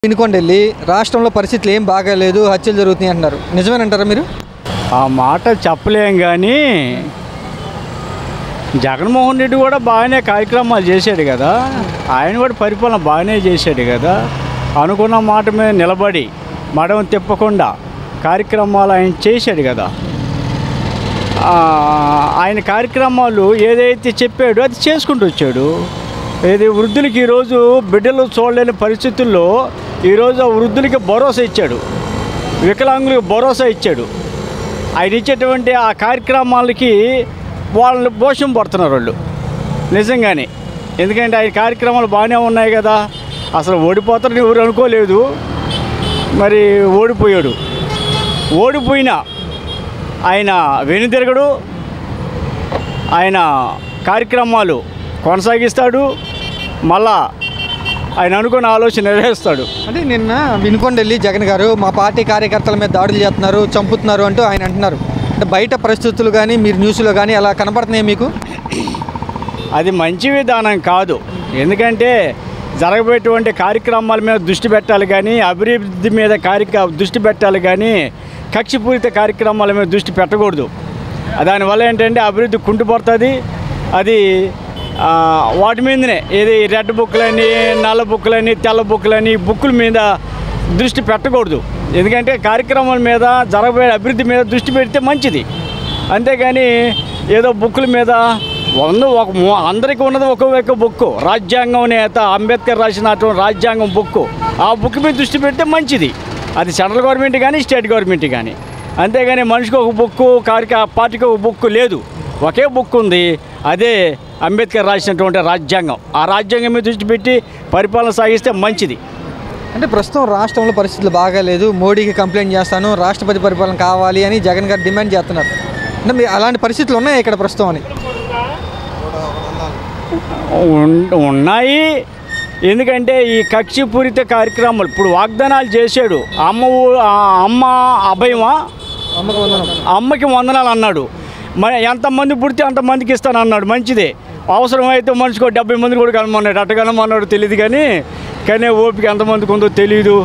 వినుకొండెళ్ళి రాష్ట్రంలో పరిస్థితులు ఏం బాగాలేదు, హత్యలు జరుగుతున్నాయి అంటున్నారు. నిజమేనంటారా మీరు? ఆ మాట చెప్పలేం కానీ జగన్మోహన్ రెడ్డి కూడా బాగానే కార్యక్రమాలు చేశాడు కదా, ఆయన కూడా పరిపాలన బాగానే చేశాడు కదా. అనుకున్న మాట మీద నిలబడి మడం తిప్పకుండా కార్యక్రమాలు ఆయన చేశాడు కదా. ఆయన కార్యక్రమాలు ఏదైతే చెప్పాడో అది చేసుకుంటూ వచ్చాడు. ఏది వృద్ధులకి ఈరోజు బిడ్డలు చూడలేని పరిస్థితుల్లో ఈరోజు ఆ వృద్ధులకి భరోసా ఇచ్చాడు, వికలాంగులకు భరోసా ఇచ్చాడు. ఆయన ఇచ్చేటువంటి ఆ కార్యక్రమాలకి వాళ్ళు పోషం పడుతున్నారు వాళ్ళు నిజంగానే. ఎందుకంటే ఆయన కార్యక్రమాలు బాగానే ఉన్నాయి కదా. అసలు ఓడిపోతారని ఎవరు అనుకోలేదు, మరి ఓడిపోయాడు. ఓడిపోయినా ఆయన వెనుతిరగడు, ఆయన కార్యక్రమాలు కొనసాగిస్తాడు, మళ్ళా ఆయన అనుకున్న ఆలోచన నెరవేరుస్తాడు. అంటే నిన్న వినుకొండెళ్ళి జగన్ గారు మా పార్టీ కార్యకర్తల మీద దాడులు చేస్తున్నారు, చంపుతున్నారు అంటూ ఆయన అంటున్నారు. అంటే బయట పరిస్థితులు కానీ మీరు న్యూస్లో కానీ అలా కనపడుతున్నాయి మీకు? అది మంచి విధానం కాదు. ఎందుకంటే జరగబోయేటువంటి కార్యక్రమాల మీద దృష్టి పెట్టాలి కానీ, అభివృద్ధి మీద దృష్టి పెట్టాలి కానీ కక్షపూరిత కార్యక్రమాల మీద దృష్టి పెట్టకూడదు. దానివల్ల ఏంటంటే అభివృద్ధి కుంటుపడుతుంది. అది వాటి మీదనే ఏది రెడ్ బుక్లని, నల్ల బుక్లని, తెల్ల బుక్లని బుక్కుల మీద దృష్టి పెట్టకూడదు. ఎందుకంటే కార్యక్రమాల మీద జరగబోయే అభివృద్ధి మీద దృష్టి పెడితే మంచిది. అంతేగాని ఏదో బుక్కుల మీద అందరికీ ఉన్నది ఒక్కొక్క బుక్కు, రాజ్యాంగం నేత అంబేద్కర్ రాసినటువంటి రాజ్యాంగం బుక్కు, ఆ బుక్ మీద దృష్టి పెడితే మంచిది. అది సెంట్రల్ గవర్నమెంట్ కానీ స్టేట్ గవర్నమెంట్ కానీ. అంతేగాని మనిషికి ఒక బుక్కు, పార్టీకి ఒక బుక్కు లేదు, ఒకే బుక్ ఉంది, అదే అంబేద్కర్ రాసినటువంటి రాజ్యాంగం. ఆ రాజ్యాంగం మీద దృష్టి పెట్టి పరిపాలన సాగిస్తే మంచిది. అంటే ప్రస్తుతం రాష్ట్రంలో పరిస్థితులు బాగాలేదు, మోడీకి కంప్లైంట్ చేస్తాను, రాష్ట్రపతి పరిపాలన కావాలి అని జగన్ గారు డిమాండ్ చేస్తున్నారు. అంటే మీరు అలాంటి పరిస్థితులు ఉన్నాయి ఇక్కడ ప్రస్తుతం అని? ఉన్నాయి. ఎందుకంటే ఈ కక్షపూరిత కార్యక్రమాలు ఇప్పుడు వాగ్దానాలు చేశాడు. అమ్మ అభయమా, అమ్మకి వందనాలు అన్నాడు. మరి ఎంతమంది పుడితే అంతమందికి ఇస్తాను అన్నాడు, మంచిదే. అవసరమైతే మనిషికి 70 మంది కూడా కనమన్నాడు, అట్టగనమన్నాడు తెలియదు కానీ ఓపిక ఎంతమందికి ఉందో తెలియదు.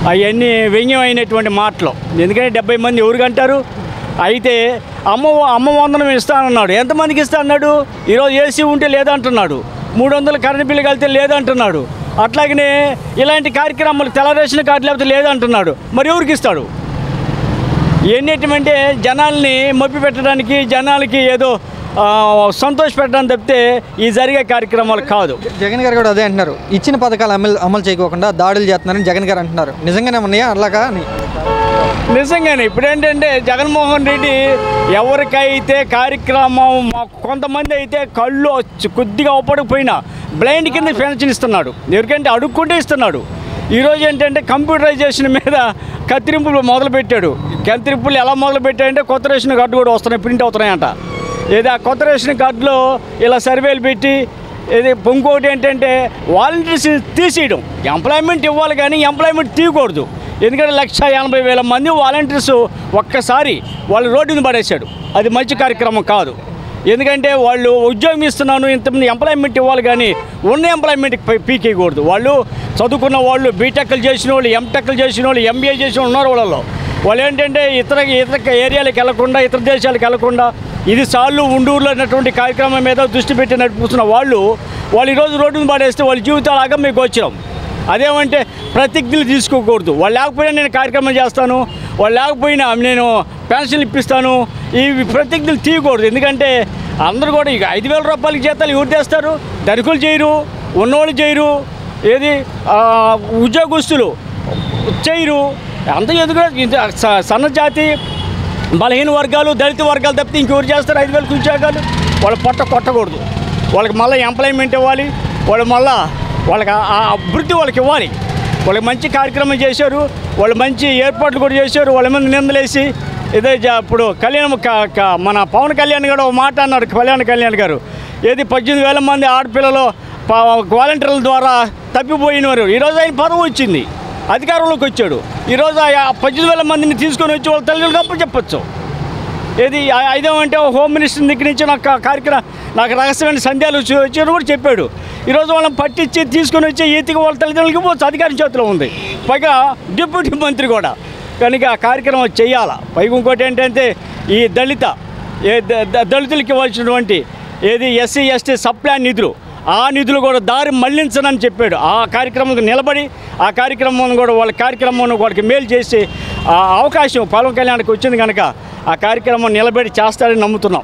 అవన్నీ వ్యంగ్యమైనటువంటి మాటలు. ఎందుకంటే 70 మంది ఎవరికి అంటారు? అయితే అమ్మ వందనం ఇస్తానన్నాడు, ఎంతమందికి ఇస్తా అన్నాడు? ఈరోజు ఏసీ ఉంటే లేదంటున్నాడు, 300 కరెంట్ బిల్లు కలితే లేదంటున్నాడు. అట్లాగనే ఇలాంటి కార్యక్రమాలు తెల్ల రేషన్ కార్డు లేకపోతే లేదంటున్నాడు. మరి ఎవరికి ఇస్తాడు? ఎన్నిటంటే జనాల్ని మభ్య పెట్టడానికి, జనాలకి ఏదో సంతోష పెట్టడానికి తప్పితే ఈ జరిగే కార్యక్రమాలు కాదు. జగన్ గారు కూడా అదే అంటున్నారు, ఇచ్చిన పథకాలు అమలు చేయకోకుండా దాడులు చేస్తున్నారని జగన్ గారు అంటున్నారు. నిజంగానే ఉన్నాయా అలాగా? నిజంగానే. ఇప్పుడు ఏంటంటే జగన్మోహన్ రెడ్డి ఎవరికైతే కార్యక్రమం, కొంతమంది అయితే కళ్ళు కొద్దిగా అవపడకపోయినా బ్లైండ్ కింద పెన్షన్ ఇస్తున్నాడు. ఎవరికంటే అడుక్కుంటే ఇస్తున్నాడు. ఈరోజు ఏంటంటే కంప్యూటరైజేషన్ మీద కత్తిరింపులు మొదలుపెట్టాడు. కత్తిరింపులు ఎలా మొదలుపెట్టాడంటే కొత్త రేషన్ కార్డు కూడా వస్తున్నాయి, ప్రింట్ అవుతున్నాయంట. ఏది ఆ కొత్త రేషన్ కార్డులో ఇలా సర్వేలు పెట్టి ఇది ఇంకోటి ఏంటంటే వాలంటీర్స్ తీసేయడం. ఎంప్లాయ్మెంట్ ఇవ్వాలి కానీ ఎంప్లాయ్మెంట్ తీయకూడదు. ఎందుకంటే 180,000 మంది వాలంటీర్స్ ఒక్కసారి వాళ్ళు రోడ్డుని పడేశాడు. అది మంచి కార్యక్రమం కాదు. ఎందుకంటే వాళ్ళు ఉద్యోగం ఇస్తున్నాను, ఇంతమంది ఎంప్లాయ్మెంట్ ఇవ్వాలి కానీ ఉన్న ఎంప్లాయ్మెంట్కి పీకేయకూడదు. వాళ్ళు చదువుకున్న వాళ్ళు, బీటెక్లు చేసిన వాళ్ళు, ఎంటెక్లు చేసిన వాళ్ళు, ఎంబీఏ చేసిన ఉన్నారు. వాళ్ళు ఏంటంటే ఇతర ఏరియాలకు వెళ్లకుండా, ఇతర దేశాలకు వెళ్లకుండా ఇది సార్లు ఉండూరులో ఉన్నటువంటి కార్యక్రమం మీద దృష్టి పెట్టి నడిపిస్తున్న వాళ్ళు ఈరోజు రోడ్డును పడేస్తే వాళ్ళ జీవితాలు అగమ్య గోచరం. అదేమంటే ప్రతిజ్ఞలు తీసుకోకూడదు. వాళ్ళు లేకపోయినా నేను కార్యక్రమం చేస్తాను, వాళ్ళు లేకపోయినా నేను పెన్షన్లు ఇప్పిస్తాను, ఈ ప్రతిజ్ఞలు తీయకూడదు. ఎందుకంటే అందరూ కూడా ఇక 5,000 రూపాయలకి జీతాలు ఎవరు చేస్తారు? ధనికులు చేయరు, ఉన్నోళ్ళు చేయరు, ఏది ఉద్యోగస్తులు చేయరు. అంత ఎదుగు సన్నజాతి, బలహీన వర్గాలు, దళిత వర్గాలు తప్పితే ఇంకెవరు చేస్తారు 5,000 ఉద్యోగాలు? వాళ్ళ పొట్ట కొట్టకూడదు. వాళ్ళకి మళ్ళీ ఎంప్లాయ్మెంట్ ఇవ్వాలి, వాళ్ళకి ఆ అభివృద్ధి వాళ్ళకి ఇవ్వాలి. వాళ్ళకి మంచి కార్యక్రమం చేశారు, వాళ్ళు మంచి ఏర్పాట్లు కూడా చేశారు. వాళ్ళ మీద నిందలేసి ఇదే ఇప్పుడు మన పవన్ కళ్యాణ్ గారు ఒక మాట అన్నాడు. కళ్యాణ్ గారు ఏది 18,000 మంది ఆడపిల్లలు వాలంటీర్ల ద్వారా తప్పిపోయినారు. ఈరోజు ఆయన పదవి వచ్చింది, అధికారంలోకి వచ్చాడు. ఈరోజు ఆ 18,000 మందిని తీసుకొని వచ్చి వాళ్ళ తల్లిదండ్రులకు అప్పు చెప్పచ్చు. ఏది ఐదేమంటే హోమ్ మినిస్టర్ దగ్గర నుంచి నాకు రహస్యమైన సందేహాలు వచ్చారు కూడా చెప్పాడు. ఈరోజు వాళ్ళని పట్టించి తీసుకొని వచ్చి ఈతికి వాళ్ళ తల్లిదండ్రులకి పోవచ్చు, అధికారం చేతిలో ఉంది. పైగా డిప్యూటీ మంత్రి కూడా. కనుక ఆ కార్యక్రమం చేయాలా. పైగా ఇంకోటి ఏంటంటే ఈ దళితులకి ఇవ్వాల్సినటువంటి ఏది ఎస్సీ ఎస్టీ సప్లాన్ నిధులు, ఆ నిధులు కూడా దారి మళ్లించనని చెప్పాడు. ఆ కార్యక్రమం నిలబడి ఆ కార్యక్రమం కూడా వాళ్ళ కార్యక్రమం వాళ్ళకి మేలు చేసి ఆ అవకాశం పవన్ కళ్యాణ్కి వచ్చింది కనుక ఆ కార్యక్రమం నిలబడి చేస్తారని నమ్ముతున్నాం.